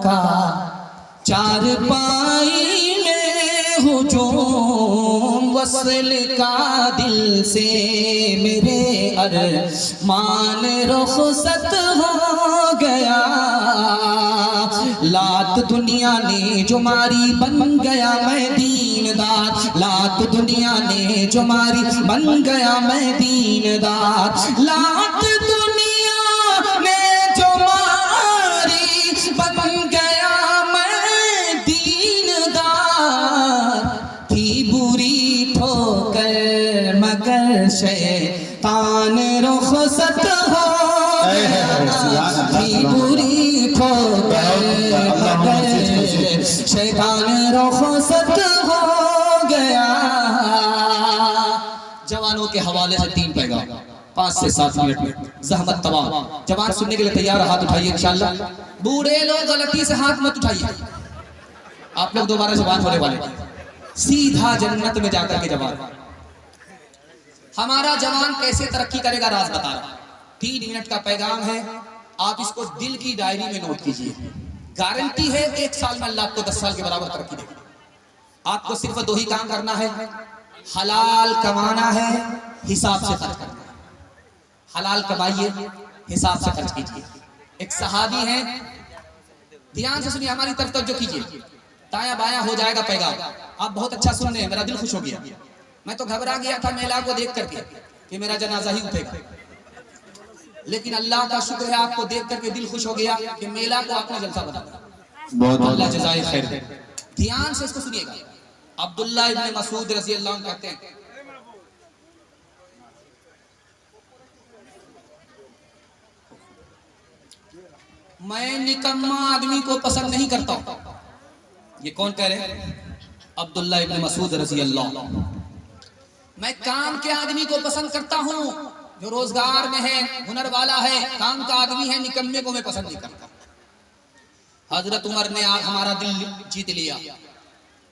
का चार पाई में हुजूम वसल का दिल से मेरे अरमान रुखसत हो गया। लात दुनिया ने जो मारी बन गया मैं दीनदार, लात दुनिया ने जो मारी बन गया मैं दीनदार, लात दुनिया ने जो मारी बन गया मैं दीनदार। थी बुरी ठोकर मगर शैतान रुखसत हो गया, थी बुरी ठोकर मगर शैतान रुखसत हो गया। जवानों के हवाले से 3 पैगाम 5 से 7 मिनट में ज़हमत तमाम। जवान सुनने के लिए तैयार, हाथ उठाइए इंशाल्लाह। बूढ़े लोग गलती से हाथ मत उठाइए, आप लोग दोबारा जवान होने वाले, सीधा जन्नत में जाकर के जवान। हमारा जवान कैसे तरक्की करेगा राज बता रहा। 3 मिनट का पैगाम है, आप इसको दिल की डायरी में नोट कीजिए। गारंटी है 1 साल में अल्लाह आपको 10 साल के बराबर तरक्की देगा। आपको सिर्फ 2 ही काम करना है, हलाल कमाना है, हिसाब से खर्च करना है। हलाल कमाइए, हिसाब से खर्च कीजिए। एक सहाबी है, ध्यान से सुनिए, हमारी तरफ तवज्जो कीजिए, दाया बाया हो जाएगा पैगाम। आप बहुत अच्छा सुन रहे हैं, मेरा दिल खुश हो गया। मैं तो घबरा गया था मेला को देख करके कि मेरा जनाजा ही उठेगा, लेकिन अल्लाह का शुक्र है आपको देख करके दिल खुश हो गया कि मेला को आपने जलसा बना दिया। अल्लाह जज़ाए खैर दे। ध्यान से इसको सुनिएगा। अब्दुल्लाह इब्न मसूद रज़ी अल्लाह अन्हु कहते हैं, मैं निकम्मा आदमी को पसंद नहीं करता। ये कौन कह रहे हैं? अब्दुल्लाह इब्न मसूद रज़ी अल्लाह। मैं काम के आदमी को पसंद करता हूं, जो रोजगार में है, हुनर वाला है, काम का आदमी है, निकम्मे को मैं पसंद नहीं करता। हजरत उमर ने आज हमारा दिल जीत लिया।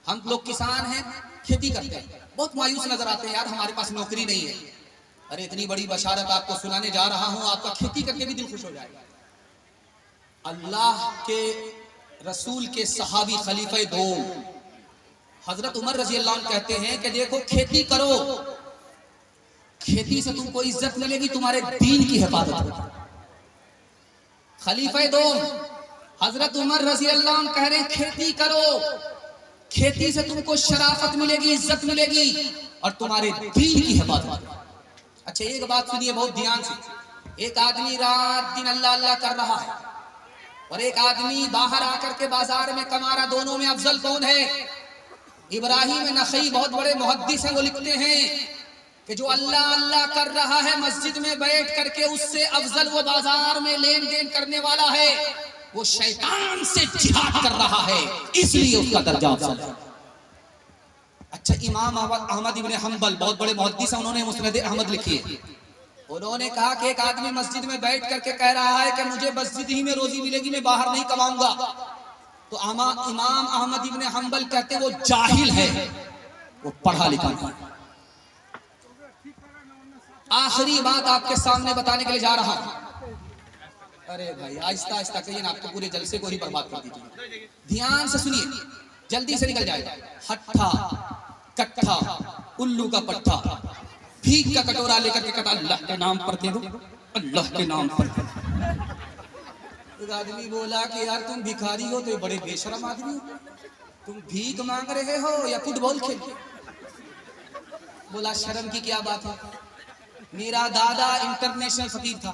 हम लोग किसान हैं, खेती करते हैं, बहुत मायूस नजर आते हैं, यार हमारे पास नौकरी नहीं है। अरे इतनी बड़ी बशारत आपको सुनाने जा रहा हूं, आपका खेती करके भी दिल खुश हो जाएगा। अल्लाह के रसूल के सहाबी खलीफे 2 हजरत उमर रजी अल्लाह अन्हु कहते हैं कि देखो खेती करो, खेती से तुमको इज्जत मिलेगी, तुम्हारे दीन की हिफाजत होगी। खलीफे 2 हजरत उमर रजी अल्लाह अन्हु कह रहे हैं खेती करो, खेती से तुमको शराफत मिलेगी, इज्जत मिलेगी और तुम्हारे दीन की हिफाजत। अच्छा एक बात सुनिए बहुत ध्यान से। एक आदमी रात दिन अल्लाह अल्लाह कर रहा है और एक आदमी बाहर आकर के बाजार में कमा रहा, दोनों में अफजल कौन है? इब्राहिम नखई बहुत बड़े मुहद्दिस हैं, वो लिखते हैं कि जो अल्लाह अल्लाह कर रहा है मस्जिद में बैठ करके, उससे अफजल वो बाजार में लेन देन करने वाला है, वो शैतान से जिहाद कर रहा है, इसलिए उसका दर्जा अफजल है। अच्छा इमाम अहमद इब्न हंबल बहुत बड़े मुहद्दिस हैं, उन्होंने मुस्नद अहमद लिखी है। उन्होंने कहा कि एक आदमी मस्जिद में बैठ करके कह रहा है कि मुझे मस्जिद ही में रोजी मिलेगी, मैं बाहर नहीं कमाऊंगा। तो इमाम अहमद इब्न हंबल कहते हैं वो जाहिल है, वो पढ़ा लिखा नहीं। आखिरी बात आपके सामने बताने के लिए जा रहा हूं। अरे भाई आहिस्ता आहिस्ता कहिए ना, आपको पूरे जलसे को ही बर्बाद कर दीजिए। ध्यान से सुनिए, जल्दी से निकल जाएगा। हट्ठा कट्ठा उल्लू का पट्ठा, भीख का कटोरा लेकर के कटा, अल्लाह के नाम पर दे दो, अल्लाह के नाम पर दे दो। एक आदमी बोला कि यार तुम भिखारी हो तो बड़े बेशरम आदमी हो, तुम भीख मांग रहे हो या फुटबॉल खेल? बोला शर्म की क्या बात है, मेरा दादा इंटरनेशनल फकीर था,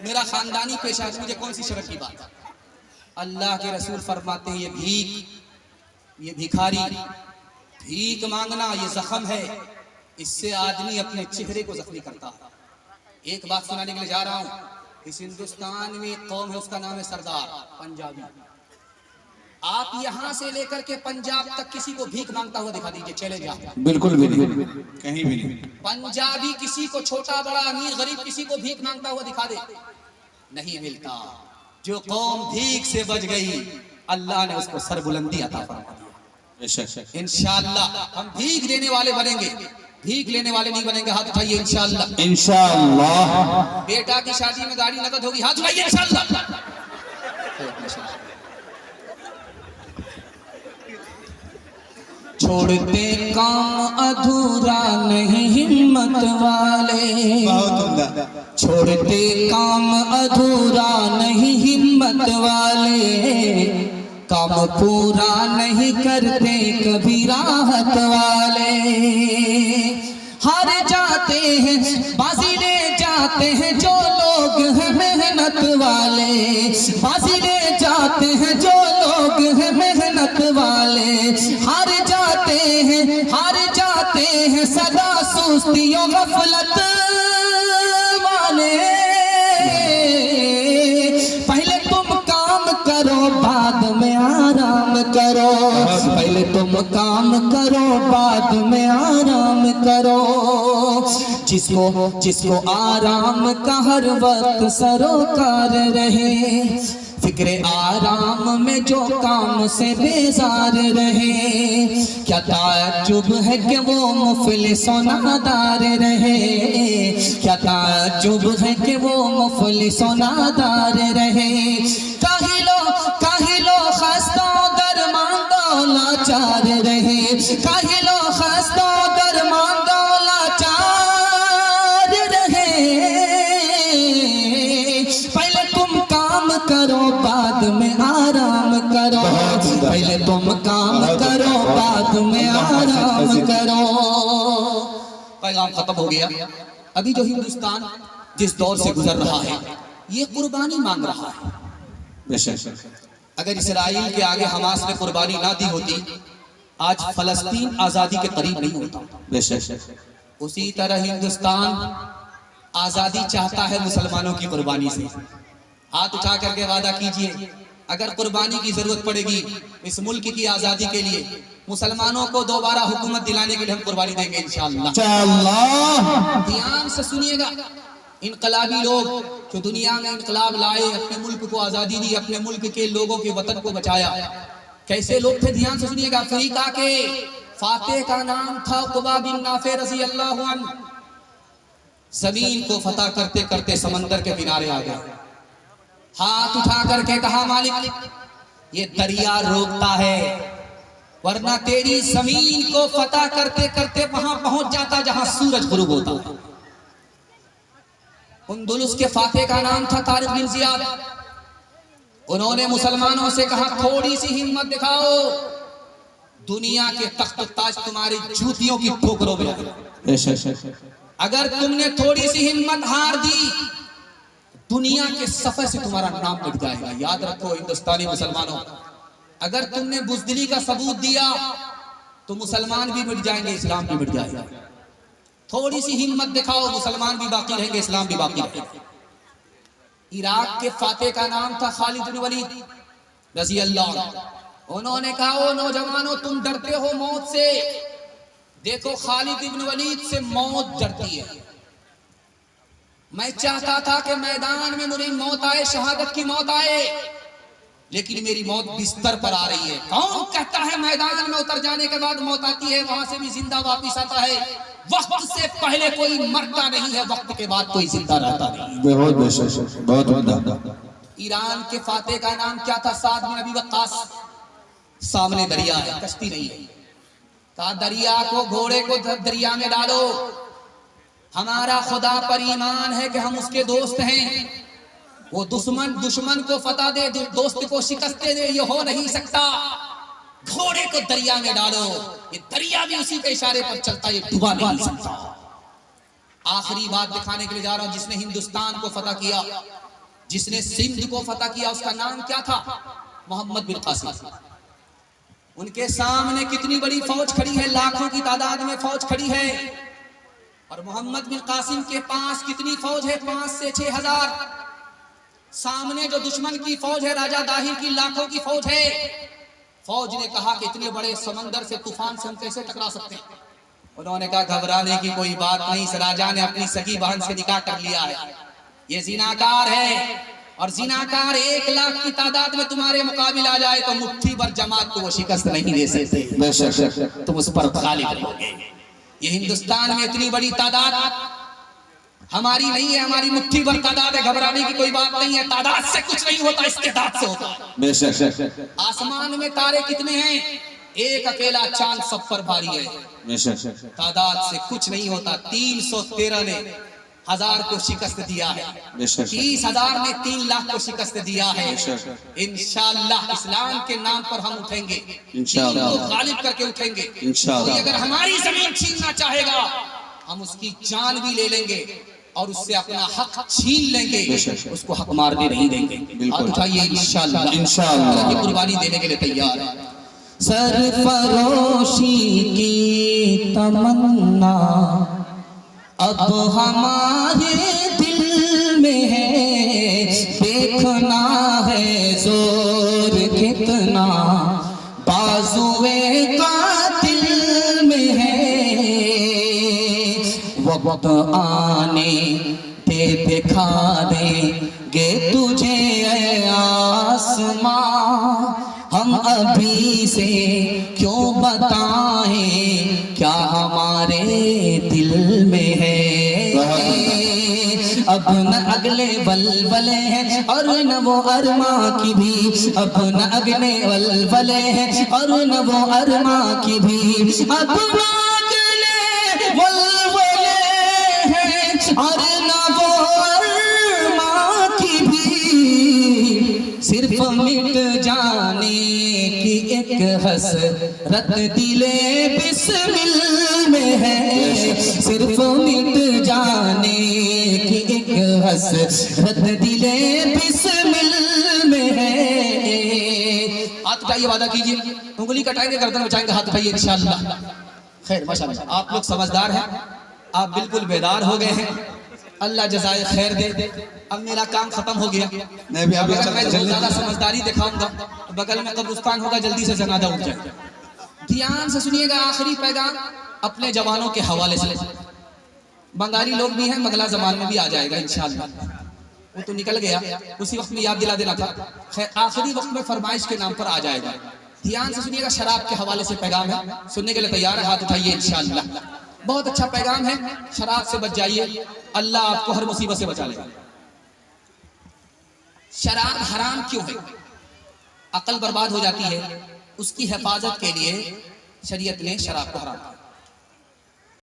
मेरा खानदानी पेशा है, मुझे कौन सी शर्म की बात है। अल्लाह के रसूल फरमाते हैं ये भीख, ये भिखारी, भीख मांगना ये जख्म है, इससे आदमी अपने चेहरे को जख्मी करता है। एक बात सुनाने के लिए जा रहा हूं। इस हिंदुस्तान में एक कौम है, उसका नाम है सरदार, पंजाबी। आप यहां से लेकर के पंजाब तक किसी को भीख मांगता हुआ दिखा दीजिए, चले जाओ, बिल्कुल भी नहीं, कहीं भी नहीं। पंजाबी किसी को, छोटा बड़ा अमीर गरीब किसी को भीख मांगता हुआ दिखा दे, नहीं मिलता। जो कौम भीख से बच गई, अल्लाह ने उसको सरबुलंदी अता फरमा दिया। इंशाअल्लाह हम भीख देने वाले बनेंगे, भीख लेने वाले नहीं बनेंगे। हाथ उठाइए इंशाअल्लाह। इंशाअल्लाह। बेटा की शादी में गाड़ी नकद होगी, हाथ उठाइए इंशाअल्लाह। छोड़ते काम अधूरा नहीं हिम्मत वाले, बहुत उम्दा। छोड़ते काम अधूरा नहीं हिम्मत वाले, काम पूरा नहीं करते कभी राहत वाले। हार जाते हैं बाजी ले जाते हैं जो लोग हैं मेहनत वाले, बाजी ले जाते हैं जो लोग हैं मेहनत वाले। हार जाते हैं सदा सुस्तियों गफलत वाले। पहले तुम काम करो बाद में आराम करो, पहले तुम काम करो बाद में आराम करो। जिसको आराम का हर वक्त सरोकार रहे, फिक्रे आराम में जो काम से बेजार रहे। क्या ताज्जुब है कि वो मुफलिस नादार रहे, क्या ताज्जुब है कि वो मुफलिस नादार रहे। काहिलो खस्ता दरमांदो लाचार रहे, काहिलो खस्ता दरमांदो लाचार रहे। पहले तुम काम करो बाद में आराम करो, पहले तुम काम करो बाद में आराम करो। पैगाम खत्म हो गया। अभी जो हिंदुस्तान जिस दौर से गुजर रहा है ये कुर्बानी मांग रहा है। अगर इसराइल के आगे हमास ने कुर्बानी ना दी होती आज फलस्तीन आजादी के करीब नहीं होता। उसी तरह हिंदुस्तान आजादी चाहता है मुसलमानों की कुर्बानी से। हाथ उठा करके वादा कीजिए अगर कुर्बानी की जरूरत पड़ेगी इस मुल्क की आजादी के लिए, मुसलमानों को दोबारा हुकूमत दिलाने के लिए हम कुर्बानी देंगे इंशाअल्लाह। ध्यान से सुनिएगा, इनकलाबी लोग जो दुनिया में इनकलाब लाए, अपने मुल्क को आजादी दी, अपने मुल्क के लोगों के वतन को बचाया, कैसे लोग थे ध्यान से सुनिएगा। अफ्रीका के फातेह का नाम था उक़बा बिन नाफ़े रज़ी अल्लाहु अन्हु। जमीन को फतह करते करते समंदर के किनारे आ गए, हाथ उठा करके कहा मालिक ये दरिया रोकता है वरना तेरी जमीन को फतह करते करते वहां पहुंच जाता जहां सूरज गुरूब होता है। अंदलुस के फातेह का नाम था तारिक बिन ज़ियाद। उन्होंने मुसलमानों से कहा थोड़ी सी हिम्मत दिखाओ, दुनिया के तख्त ताज तुम्हारी जूतियों की ठोकरों में। अगर तुमने थोड़ी सी हिम्मत हार दी दुनिया के सफर से तुम्हारा नाम मिट जाएगा। याद रखो हिंदुस्तानी मुसलमानों, अगर तुमने बुज़दिली का सबूत दिया तो मुसलमान भी मिट जाएंगे, इस्लाम भी मिट जाएगा। थोड़ी सी हिम्मत दिखाओ, मुसलमान भी बाकी रहेंगे, इस्लाम भी बाकी रहेगा। इराक के फातेह का नाम था खालिद बिन वलीद रज़ी अल्लाह अन्हु। उन्होंने कहा ओ नौजवानों तुम डरते हो मौत से, देखो खालिद बिन वलीद से मौत डरती है। मैं चाहता था कि मैदान में मेरी मौत आए, शहादत की मौत आए, लेकिन मेरी मौत बिस्तर पर आ रही है। कौन कहता है मैदान में उतर जाने के बाद मौत आती है, वहां से भी जिंदा वापिस आता है। वक्त से पहले कोई मरता नहीं है, वक्त के बाद कोई जिंदा रहता नहीं। बहुत ईरान के फातेह का नाम क्या था? साद बिन अबी वक्कास। सामने दरिया है, कश्ती नहीं है। कहा दरिया को, घोड़े को दरिया में डालो, हमारा खुदा पर ईमान है कि हम उसके दोस्त हैं। वो दुश्मन को फतह दे, दोस्त को शिकस्त दे, ये हो नहीं सकता। घोड़े को दरिया में डालो, ये दरिया भी उसी के इशारे पर चलता, ये डुबा नहीं सकता। आखिरी बात दिखाने के लिए जा रहा हूं, जिसने हिंदुस्तान को फतह किया, जिसने सिंध को फतह किया, उसका नाम क्या था? मोहम्मद बिन कासिम। उनके सामने कितनी बड़ी फौज खड़ी है, लाखों की तादाद में फौज खड़ी है। और मोहम्मद बिन कासिम के पास कितनी फौज है? 5 से 6 हजार। सामने जो दुश्मन की फौज है राजा दाहिर की लाखों की फौज है। फौज ने कहा कि इतने बड़े समंदर से, तूफान से हम कैसे टकरा सकते हैं? उन्होंने कहा घबराने की कोई बात नहीं, इस राजा ने अपनी सगी बहन से निकाह कर लिया है, ये जिनाकार है, और जिनाकार 1 लाख की तादाद में तुम्हारे मुकाबले आ जाए तो मुट्ठी भर जमात को वो शिकस्त नहीं दे सकते, तुम उस पर गालिब होगे। ये हिंदुस्तान में इतनी बड़ी तादाद हमारी नहीं है, हमारी मुट्ठी भर तादाद है, घबराने की कोई बात नहीं है। तादाद से कुछ नहीं होता, इस्तेदाद से होता है। आसमान में तारे कितने हैं? एक अकेला चांद सब पर भारी है, बेशक तादाद से कुछ नहीं होता। 313 ने 1000 को शिकस्त दिया है, बेशक 30,000 ने 3 लाख को शिकस्त दिया है। बेशक इंशाअल्लाह इस्लाम के नाम पर हम उठेंगे, इंशाअल्लाह। दीन को गालिब करके उठेंगे। इंशाअल्लाह। कोई अगर हमारी जमीन छीनना चाहेगा हम उसकी जान भी ले लेंगे और उससे अपना हक छीन लेंगे, बेशक। उसको हक मारने नहीं देंगे। बिल्कुल। हाथ उठाइए इंशाअल्लाह, इंशाअल्लाह। ये कुर्बानी देने के लिए तैयार है। सरफरोशी की तमन्ना अब हमारे दिल में है, देखना है जोर कितना बाजुए कातिल में है। वक्त आने पे दिखा देंगे तुझे ऐ आसमां, हम अभी से क्यों बताएं क्या हमारे दिल में है। अब न अगले वलवले हैं और न वो अरमा की भी, अब न अगले वलवले हैं और न वो अरमा की भी, अब न अगले वलवले हैं और न वो अरमा की भी। सिर्फ मिट जाने की एक हसरत दिले बिस्मिल में है, सिर्फ मिट जाने की एक हसरत दिले बिस्मिल में है। हाथ उठाइए, वादा कीजिए, उंगली कटाएंगे गर्दन बचाएंगे, हाथ उठाइए इंशाअल्लाह। खैर माशाअल्लाह, आप लोग समझदार हैं, आप बिल्कुल बेदार हो गए हैं। अल्लाह जज़ाए खैर दे। अब मेरा काम खत्म हो गया। मैं भी अभी अगर मैं जल्दी- ज्यादा समझदारी दिखाऊंगा तो बगल में कब्रिस्तान होगा, जल्दी से जनाजा उठ जाए। ध्यान से सुनिएगा, आखिरी पैगाम अपने जवानों के हवाले से। बंगाली लोग भी हैं, बंगला जबान में भी आ जाएगा इंशाअल्लाह, वो तो निकल गया, उसी वक्त में याद दिला देना था। खैर आखिरी वक्त में फरमाइश के नाम पर आ जाएगा। ध्यान से सुनिएगा, शराब के हवाले से पैगाम है, सुनने के लिए तैयार है? हाथ उठाइए इंशाअल्लाह। बहुत अच्छा पैगाम है, शराब से बच जाइए, अल्लाह आपको हर मुसीबत से बचा लेगा। शराब हराम क्यों है? अकल बर्बाद हो जाती है, उसकी हिफाजत के लिए शरीयत ने शराब को हराम किया।